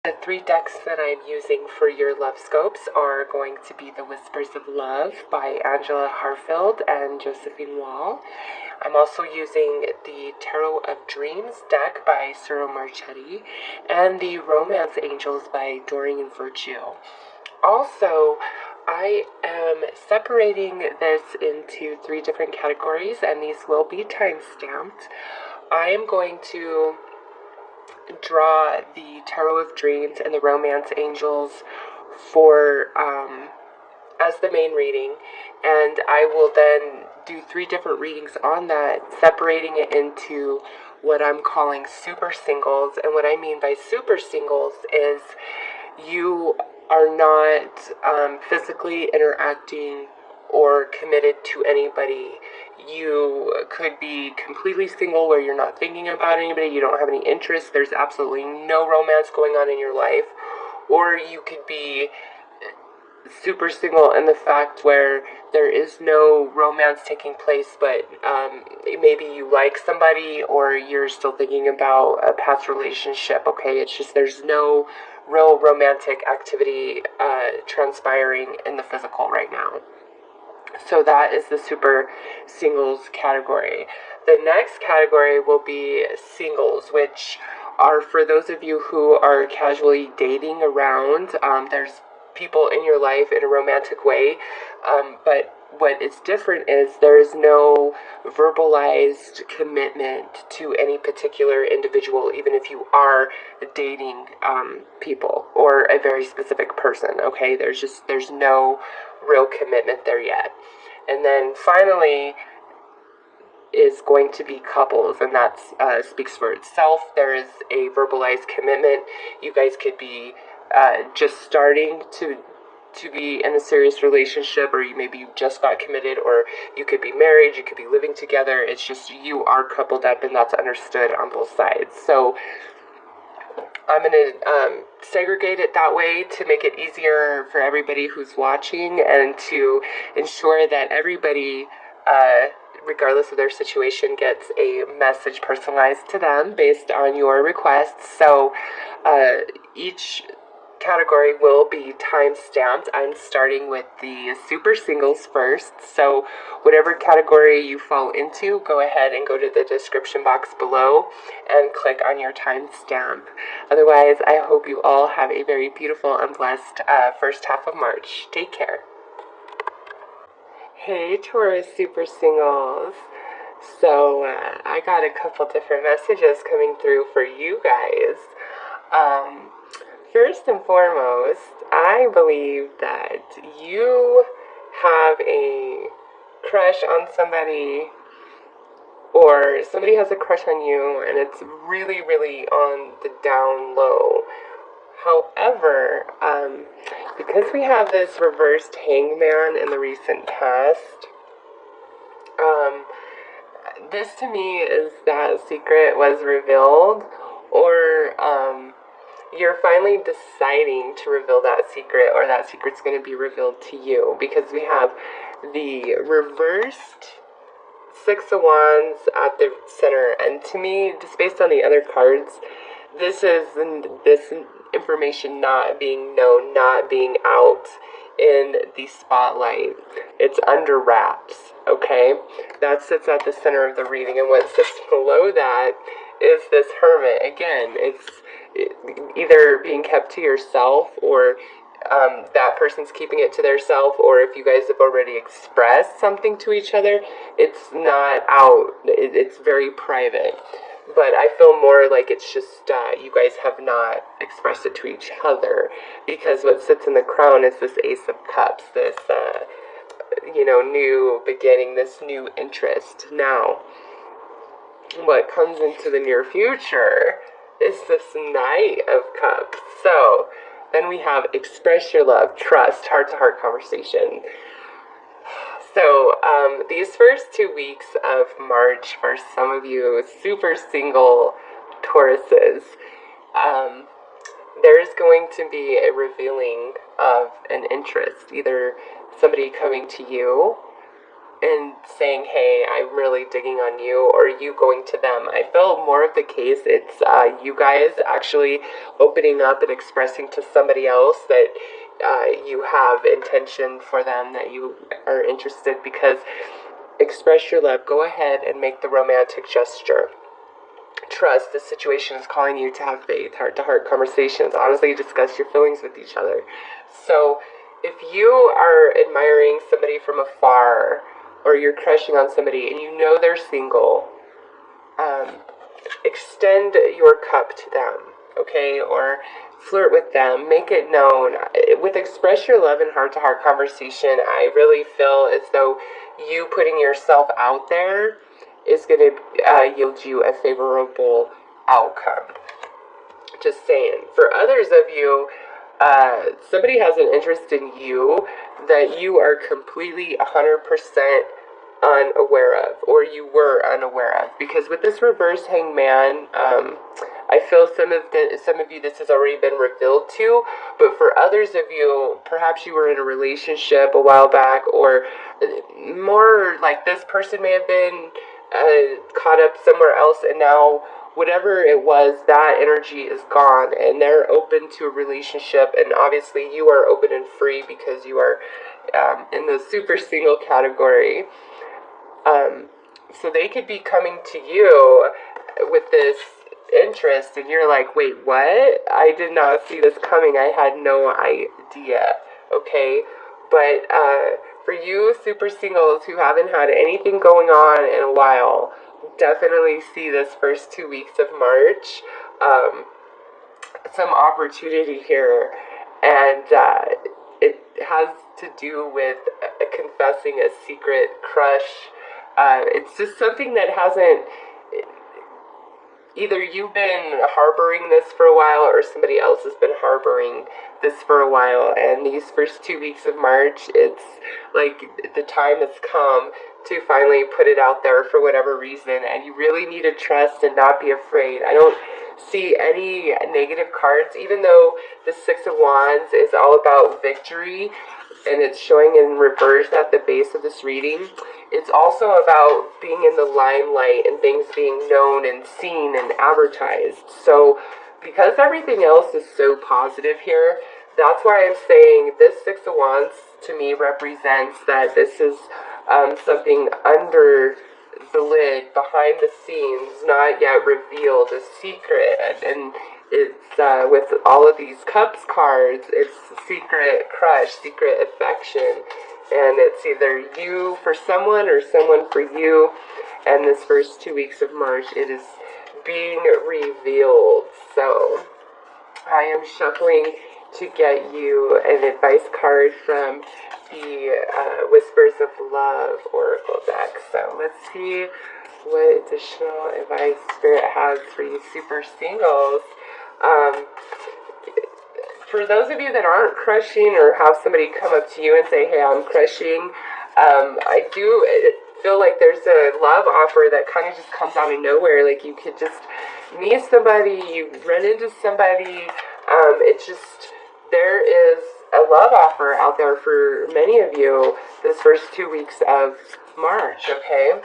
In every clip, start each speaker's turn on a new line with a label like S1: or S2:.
S1: The three decks that I'm using for your love scopes are going to be the Whispers of Love by Angela Harfield and Josephine Wall. I'm also using the Tarot of Dreams deck by Cyril Marchetti and the Romance Angels by Dorian Virtue. Also, I am separating this into three different categories, and these will be time-stamped. I am going to draw the Tarot of Dreams and the Romance Angels for as the main reading, and I will then do three different readings on that, separating it into what I'm calling super singles. And what I mean by super singles is you are not physically interacting or committed to anybody. You could be completely single where you're not thinking about anybody, you don't have any interest, there's absolutely no romance going on in your life. Or you could be super single in the fact where there is no romance taking place, but maybe you like somebody or you're still thinking about a past relationship, okay? It's just there's no real romantic activity transpiring in the physical right now. So that is the super singles category. The next category will be singles, which are for those of you who are casually dating around. There's people in your life in a romantic way, but what is different is there is no verbalized commitment to any particular individual, even if you are dating people or a very specific person, okay? There's no real commitment there yet. And then finally is going to be couples, and that speaks for itself. There is a verbalized commitment. You guys could be just starting to be in a serious relationship, or maybe you just got committed, or you could be married, you could be living together. It's just you are coupled up, and that's understood on both sides. So I'm going to segregate it that way to make it easier for everybody who's watching and to ensure that everybody, regardless of their situation, gets a message personalized to them based on your requests. So each category will be time stamped. I'm starting with the super singles first. So whatever category you fall into, go ahead and go to the description box below and click on your time stamp. Otherwise, I hope you all have a very beautiful and blessed first half of March. Take care. Hey Taurus super singles. So I got a couple different messages coming through for you guys. First and foremost, I believe that you have a crush on somebody, or somebody has a crush on you, and it's really, really on the down low. However, because we have this reversed hangman in the recent past, this to me is that secret was revealed, or you're finally deciding to reveal that secret, or that secret's going to be revealed to you, because we have the reversed Six of Wands at the center, and to me, just based on the other cards, this is this information not being known, not being out in the spotlight. It's under wraps, okay? That sits at the center of the reading, and what sits below that is this Hermit. Again, it's either being kept to yourself, or that person's keeping it to theirself, or if you guys have already expressed something to each other, it's not out. It's very private. But I feel more like it's just you guys have not expressed it to each other, because what sits in the crown is this Ace of Cups, this new beginning, this new interest. Now, what comes into the near future is this Knight of Cups. So then we have express your love, trust, heart-to-heart conversation. So these first 2 weeks of March, for some of you super single Tauruses, there's going to be a revealing of an interest, either somebody coming to you, and saying, hey, I'm really digging on you, or you going to them. I feel more of the case it's you guys actually opening up and expressing to somebody else that you have intention for them, that you are interested, because express your love. Go ahead and make the romantic gesture. Trust, this situation is calling you to have faith, heart-to-heart conversations, honestly discuss your feelings with each other. So if you are admiring somebody from afar, or you're crushing on somebody and you know they're single, extend your cup to them, okay? Or flirt with them, make it known. With express your love in heart-to-heart conversation, I really feel as though you putting yourself out there is going to yield you a favorable outcome. Just saying. For others of you, somebody has an interest in you that you are completely 100% unaware of, or you were unaware of, because with this reverse hangman, I feel some of you this has already been revealed to, but for others of you, perhaps you were in a relationship a while back, or more like this person may have been caught up somewhere else, and now whatever it was, that energy is gone, and they're open to a relationship, and obviously you are open and free because you are in the super single category. So they could be coming to you with this interest, and you're like, wait, what? I did not see this coming. I had no idea. Okay? But for you super singles who haven't had anything going on in a while, definitely see this first 2 weeks of March some opportunity here, and it has to do with confessing a secret crush. It's just something that hasn't, either you've been harboring this for a while or somebody else has been harboring this for a while, and these first 2 weeks of March, it's like the time has come to finally put it out there for whatever reason, and you really need to trust and not be afraid. I don't see any negative cards, even though the Six of Wands is all about victory, and it's showing in reverse at the base of this reading. It's also about being in the limelight and things being known and seen and advertised. So because everything else is so positive here, that's why I'm saying this Six of Wands to me represents that this is something under the lid, behind the scenes, not yet revealed, a secret. And it's with all of these cups cards, it's secret crush, secret affection, and it's either you for someone or someone for you. And this first 2 weeks of March, it is being revealed. So I am shuffling to get you an advice card from the Whispers of Love Oracle deck. So let's see what additional advice Spirit has for you super singles. For those of you that aren't crushing, or have somebody come up to you and say, hey, I'm crushing, I do feel like there's a love offer that kind of just comes out of nowhere. Like you could just meet somebody, you run into somebody, it's just, there is a love offer out there for many of you this first 2 weeks of March, okay?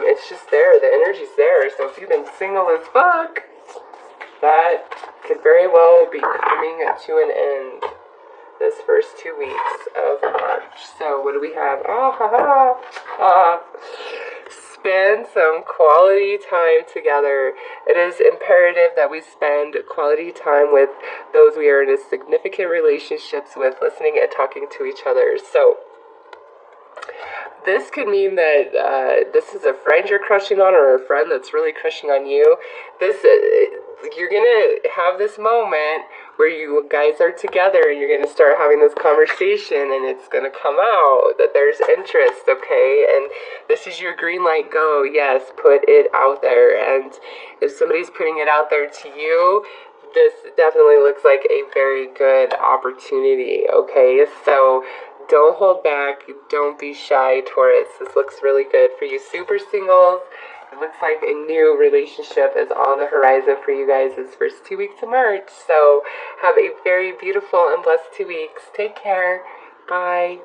S1: It's just there, the energy's there. So if you've been single as fuck, that could very well be coming to an end this first 2 weeks of March. So what do we have? Spend some quality time together. It is imperative that we spend quality time with those we are in significant relationships with, listening and talking to each other. So this could mean that this is a friend you're crushing on, or a friend that's really crushing on you. You're going to have this moment where you guys are together and you're going to start having this conversation, and it's going to come out that there's interest, okay? And this is your green light, go. Yes, put it out there. And if somebody's putting it out there to you, this definitely looks like a very good opportunity, okay? So don't hold back. Don't be shy, Taurus. This looks really good for you super singles. It looks like a new relationship is on the horizon for you guys this first 2 weeks of March. So have a very beautiful and blessed 2 weeks. Take care. Bye.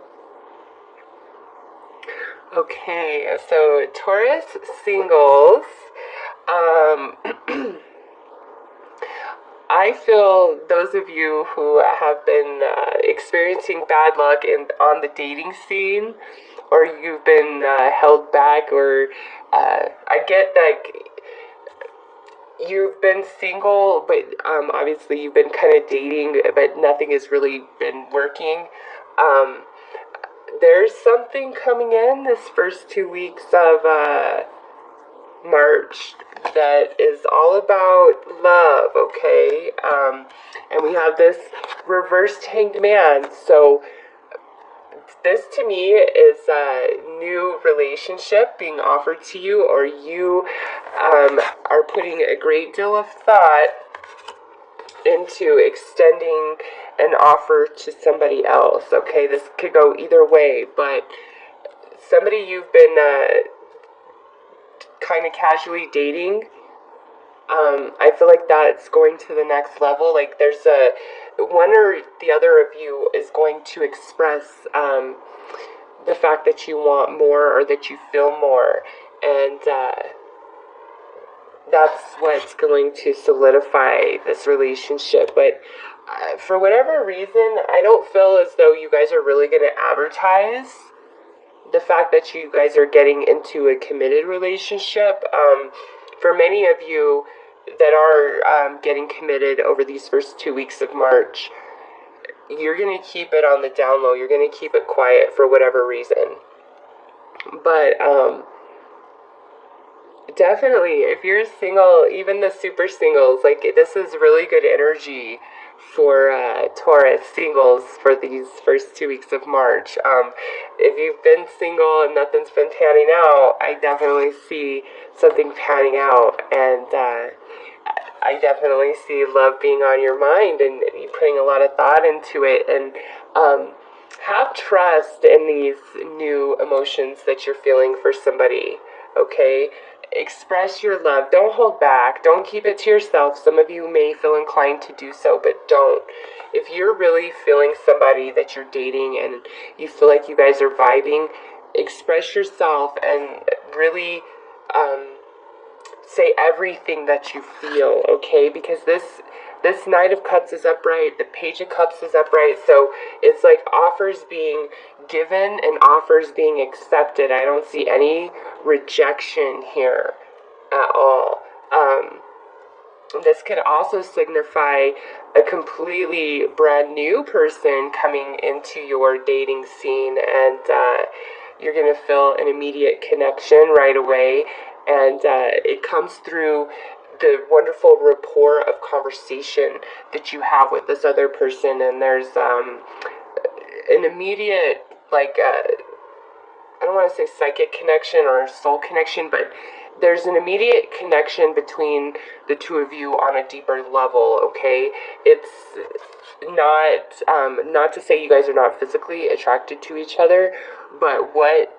S1: Okay, so Taurus singles, um, I feel those of you who have been experiencing bad luck on the dating scene, or you've been held back, or I get that you've been single, but obviously you've been kind of dating, but nothing has really been working. Um, there's something coming in this first 2 weeks of March that is all about love, okay? And we have this reversed hanged man. So this to me is a new relationship being offered to you, or you are putting a great deal of thought into extending an offer to somebody else, okay? This could go either way, but somebody you've been kind of casually dating, I feel like that's going to the next level. Like there's one or the other of you is going to express the fact that you want more or that you feel more, and that's what's going to solidify this relationship. But for whatever reason, I don't feel as though you guys are really going to advertise the fact that you guys are getting into a committed relationship. For many of you that are getting committed over these first 2 weeks of March, you're going to keep it on the down low. You're going to keep it quiet for whatever reason. But definitely, if you're single, even the super singles, like this is really good energy for Taurus singles for these first 2 weeks of March. If you've been single and nothing's been panning out, I definitely see something panning out, and I definitely see love being on your mind and you putting a lot of thought into it, and have trust in these new emotions that you're feeling for somebody, okay? Express your love. Don't hold back. Don't keep it to yourself. Some of you may feel inclined to do so, but don't. If you're really feeling somebody that you're dating and you feel like you guys are vibing, express yourself and really say everything that you feel, okay? Because this Knight of Cups is upright, the Page of Cups is upright, so it's like offers being given and offers being accepted. I don't see any rejection here at all. This could also signify a completely brand new person coming into your dating scene, and you're going to feel an immediate connection right away, and it comes through the wonderful rapport of conversation that you have with this other person, and there's an immediate, like, I don't want to say psychic connection or soul connection, but there's an immediate connection between the two of you on a deeper level, okay? It's not to say you guys are not physically attracted to each other, but what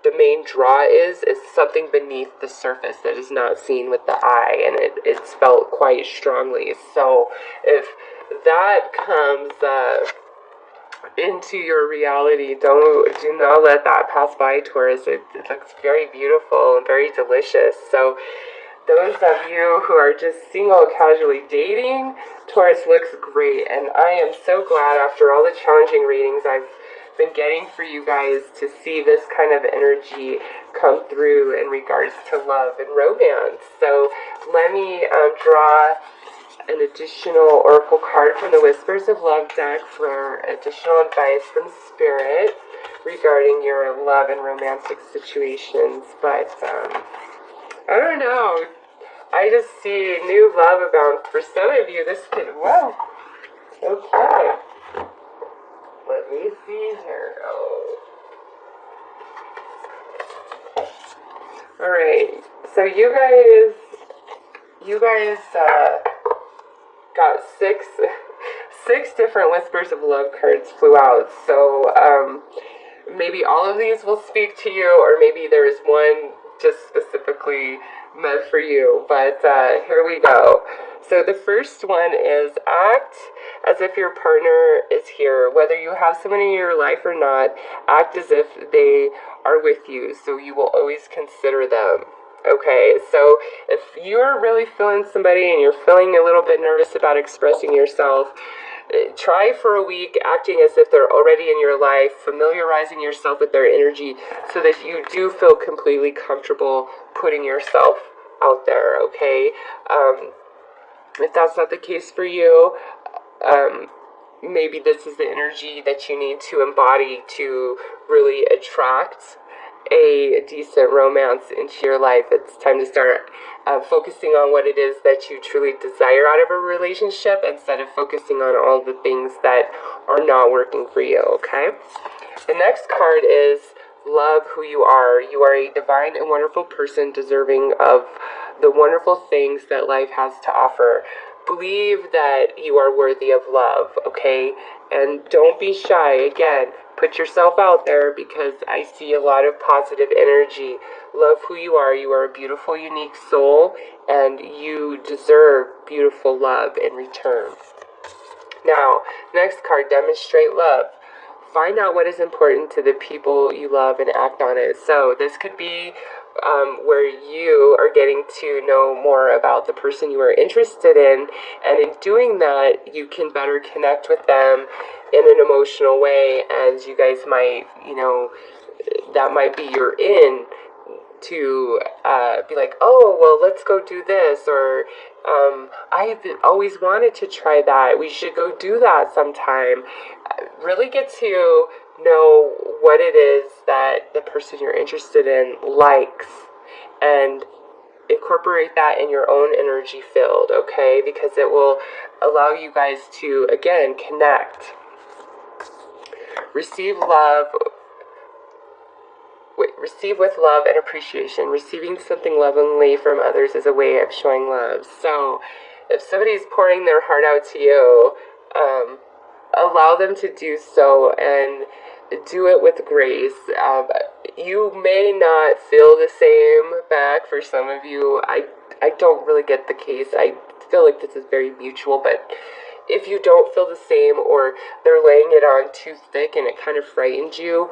S1: the main draw is something beneath the surface that is not seen with the eye, and it's felt quite strongly. So if that comes into your reality, do not let that pass by, Taurus. It looks very beautiful and very delicious. So those of you who are just single, casually dating, Taurus looks great, and I am so glad after all the challenging readings I've been getting for you guys to see this kind of energy come through in regards to love and romance. So let me draw an additional oracle card from the Whispers of Love deck for additional advice from Spirit regarding your love and romantic situations. But I don't know, I just see new love abound for some of you. This could, whoa, okay. Let me see here. Oh. Alright, so you guys got six different Whispers of Love cards flew out. So maybe all of these will speak to you, or maybe there is one just specifically meant for you. But here we go. So the first one is act as if your partner is here. Whether you have someone in your life or not, act as if they are with you, so you will always consider them. Okay, so if you're really feeling somebody and you're feeling a little bit nervous about expressing yourself, try for a week acting as if they're already in your life, familiarizing yourself with their energy so that you do feel completely comfortable putting yourself out there, okay? If that's not the case for you, maybe this is the energy that you need to embody to really attract a decent romance into your life. It's time to start focusing on what it is that you truly desire out of a relationship instead of focusing on all the things that are not working for you, okay? The next card is love who you are. You are a divine and wonderful person deserving of the wonderful things that life has to offer. Believe that you are worthy of love, okay? And don't be shy. Again, put yourself out there because I see a lot of positive energy. Love who you are. You are a beautiful, unique soul, and you deserve beautiful love in return. Now, next card, demonstrate love. Find out what is important to the people you love and act on it. So this could be where you are getting to know more about the person you are interested in, and in doing that, you can better connect with them in an emotional way, as you guys might, that might be your in to be like, oh, well, let's go do this, or I've always wanted to try that. We should go do that sometime. Really get to know what it is that the person you're interested in likes and incorporate that in your own energy field, okay? Because it will allow you guys to, again, connect. Receive with love and appreciation. Receiving something lovingly from others is a way of showing love. So if somebody's pouring their heart out to you, allow them to do so and do it with grace. You may not feel the same back for some of you. I don't really get the case. I feel like this is very mutual, but if you don't feel the same, or they're laying it on too thick and it kind of frightens you,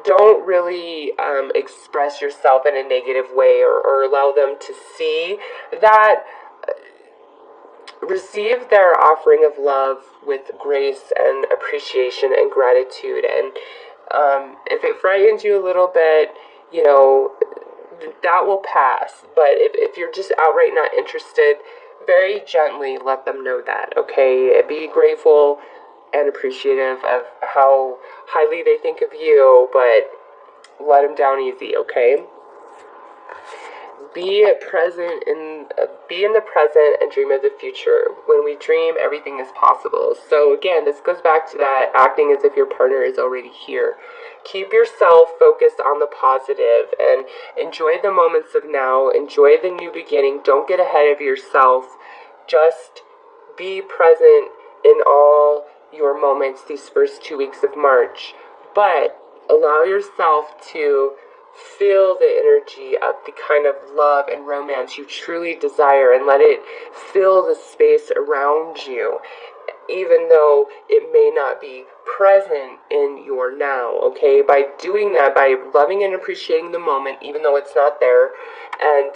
S1: don't really express yourself in a negative way, or allow them to see that. Receive their offering of love with grace and appreciation and gratitude. And if it frightens you a little bit, that will pass. But if you're just outright not interested, very gently let them know that, okay? Be grateful and appreciative of how highly they think of you, but let them down easy, okay? Be in the present and dream of the future. When we dream, everything is possible. So again, this goes back to that acting as if your partner is already here. Keep yourself focused on the positive and enjoy the moments of now. Enjoy the new beginning. Don't get ahead of yourself. Just be present in all your moments these first 2 weeks of March. But allow yourself to feel the energy of the kind of love and romance you truly desire, and let it fill the space around you, even though it may not be present in your now, okay? By doing that, by loving and appreciating the moment, even though it's not there, and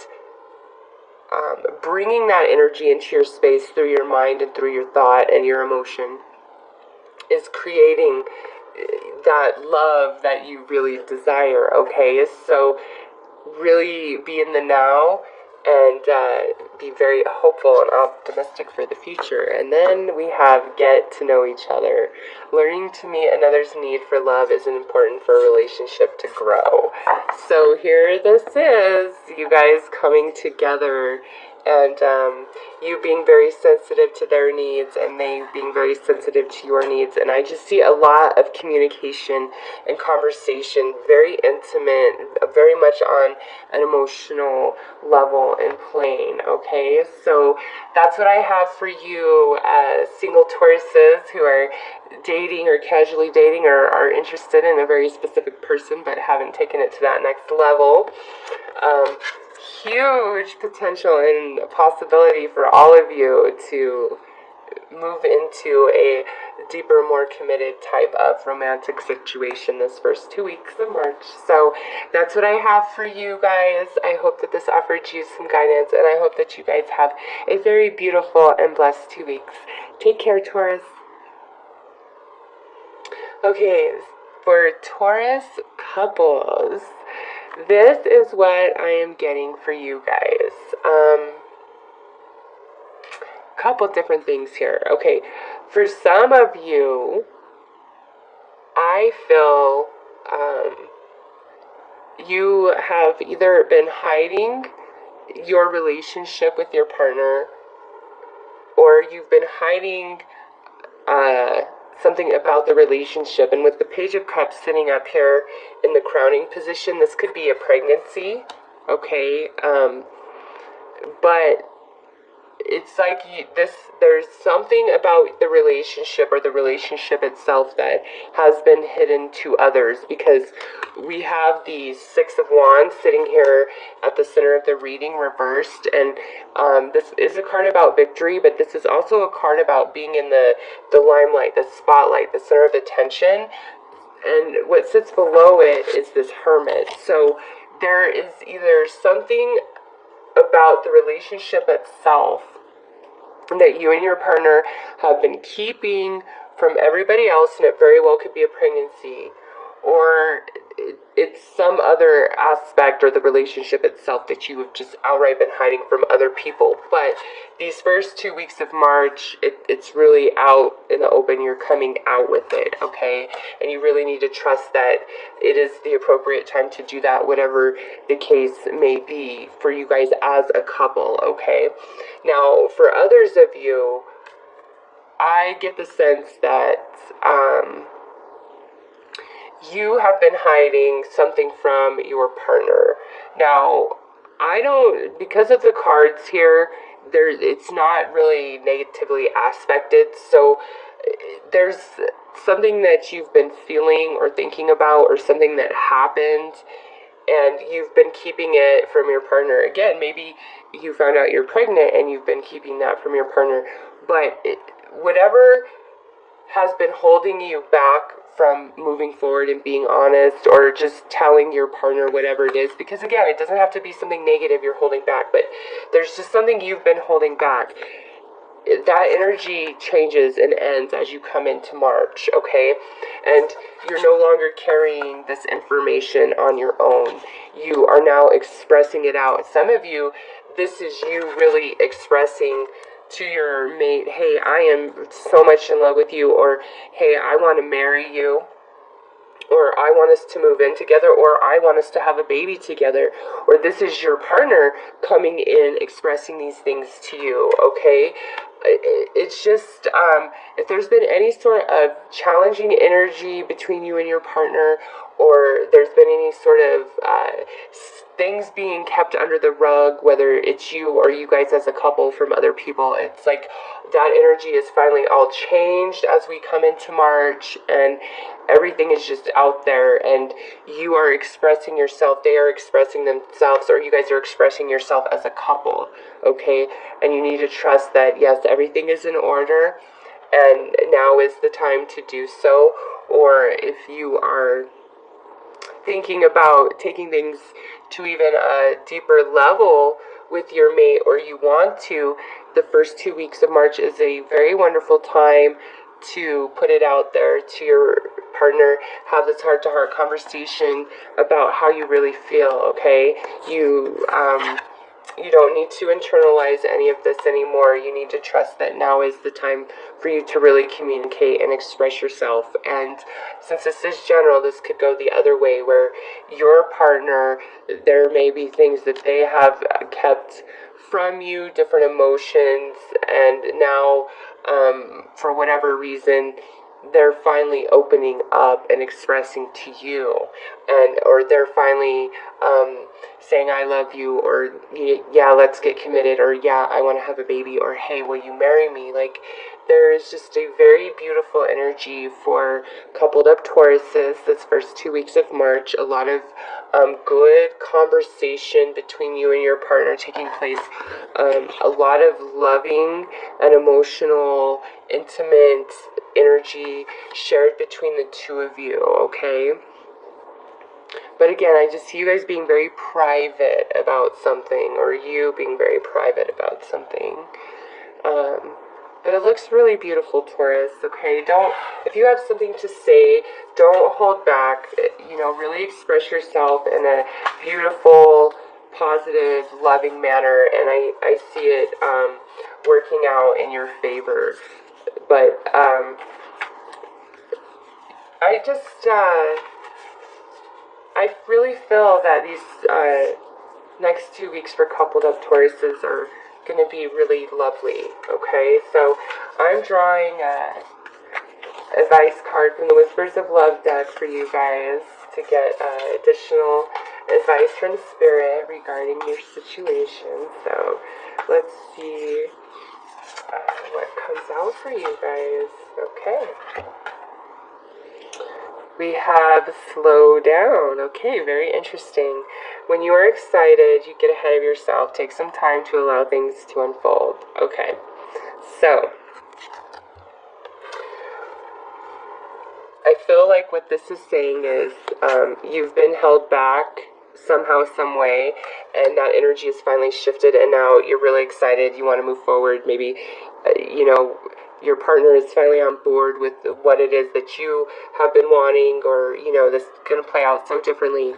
S1: bringing that energy into your space through your mind and through your thought and your emotion, is creating that love that you really desire, okay? So really be in the now and be very hopeful and optimistic for the future. And then we have get to know each other. Learning to meet another's need for love is important for a relationship to grow. So here this is, you guys coming together and you being very sensitive to their needs and they being very sensitive to your needs. And I just see a lot of communication and conversation, very intimate, very much on an emotional level and plane, okay? So that's what I have for you, single Tauruses who are dating or casually dating or are interested in a very specific person but haven't taken it to that next level. Huge potential and possibility for all of you to move into a deeper, more committed type of romantic situation this first 2 weeks of March. So that's what I have for you guys. I hope that this offered you some guidance, and I hope that you guys have a very beautiful and blessed 2 weeks. Take care, Taurus. Okay, for Taurus couples, this is what I am getting for you guys. Couple different things here. Okay, for some of you, I feel you have either been hiding your relationship with your partner, or you've been hiding something about the relationship. And with the Page of Cups sitting up here in the crowning position, this could be a pregnancy, okay? But it's like there's something about the relationship or the relationship itself that has been hidden to others, because we have the Six of Wands sitting here at the center of the reading reversed, and this is a card about victory, but this is also a card about being in the limelight, the spotlight, the center of attention. And what sits below it is this Hermit. So there is either something about the relationship itself that you and your partner have been keeping from everybody else, and it very well could be a pregnancy, or it's some other aspect or the relationship itself that you have just outright been hiding from other people. But these first 2 weeks of March, it's really out in the open. You're coming out with it, okay? And you really need to trust that it is the appropriate time to do that, whatever the case may be for you guys as a couple, okay? Now, for others of you, I get the sense that you have been hiding something from your partner. Now, because of the cards here, it's not really negatively aspected, so there's something that you've been feeling or thinking about, or something that happened, and you've been keeping it from your partner. Again, maybe you found out you're pregnant and you've been keeping that from your partner, but whatever has been holding you back from moving forward and being honest, or just telling your partner whatever it is, because again, it doesn't have to be something negative you're holding back, but there's just something you've been holding back. That energy changes and ends as you come into March, okay? And you're no longer carrying this information on your own. You are now expressing it out. Some of you, this is you really expressing to your mate, hey, I am so much in love with you, or hey, I want to marry you, or I want us to move in together, or I want us to have a baby together, or this is your partner coming in expressing these things to you, okay? It's just, if there's been any sort of challenging energy between you and your partner, or there's been any sort of things being kept under the rug, whether it's you or you guys as a couple from other people, it's like that energy is finally all changed as we come into March, and everything is just out there, and you are expressing yourself, they are expressing themselves, or you guys are expressing yourself as a couple, okay? And you need to trust that, yes, everything is in order, and now is the time to do so. Or if you are thinking about taking things to even a deeper level with your mate, or you want to, the first 2 weeks of March is a very wonderful time to put it out there to your partner, have this heart-to-heart conversation about how you really feel, okay? you don't need to internalize any of this anymore. You need to trust that now is the time for you to really communicate and express yourself. And since this is general, this could go the other way, where your partner, there may be things that they have kept from you, different emotions, and now, for whatever reason, they're finally opening up and expressing to you, and or they're finally saying I love you, or yeah, let's get committed, or yeah, I want to have a baby, or hey, will you marry me? Like, there is just a very beautiful energy for coupled up Tauruses this first 2 weeks of March. A lot of good conversation between you and your partner taking place. A lot of loving and emotional, intimate energy shared between the two of you, okay? But again, I just see you guys being very private about something, or you being very private about something. But it looks really beautiful, Taurus, okay? If you have something to say, don't hold back. Really express yourself in a beautiful, positive, loving manner, and I see it working out in your favor. But I really feel that these next 2 weeks for coupled up Tauruses are going to be really lovely, okay? So I'm drawing a advice card from the Whispers of Love deck for you guys to get additional advice from Spirit regarding your situation. So let's see what comes out for you guys. Okay. We have slow down. Okay, very interesting. When you are excited, you get ahead of yourself. Take some time to allow things to unfold. Okay, so I feel like what this is saying is you've been held back somehow, some way, and that energy is finally shifted, and now you're really excited. You want to move forward. Maybe, your partner is finally on board with what it is that you have been wanting, or, this is going to play out so differently,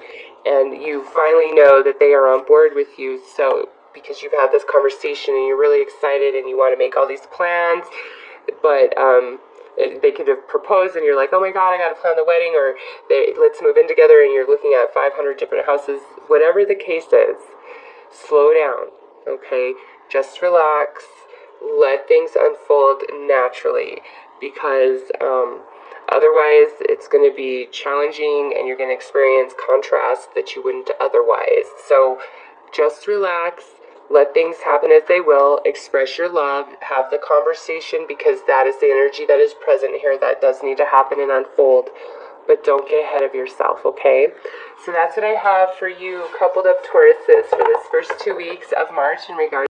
S1: and you finally know that they are on board with you, so because you've had this conversation and you're really excited and you want to make all these plans, but they could have proposed and you're like, oh my god, I gotta plan the wedding, or let's move in together, and you're looking at 500 different houses. Whatever the case is, slow down, okay? Just relax. Let things unfold naturally, because otherwise it's going to be challenging and you're going to experience contrast that you wouldn't otherwise. So just relax, let things happen as they will, express your love, have the conversation, because that is the energy that is present here that does need to happen and unfold. But don't get ahead of yourself, okay? So that's what I have for you, coupled up Tauruses, for this first 2 weeks of March in regards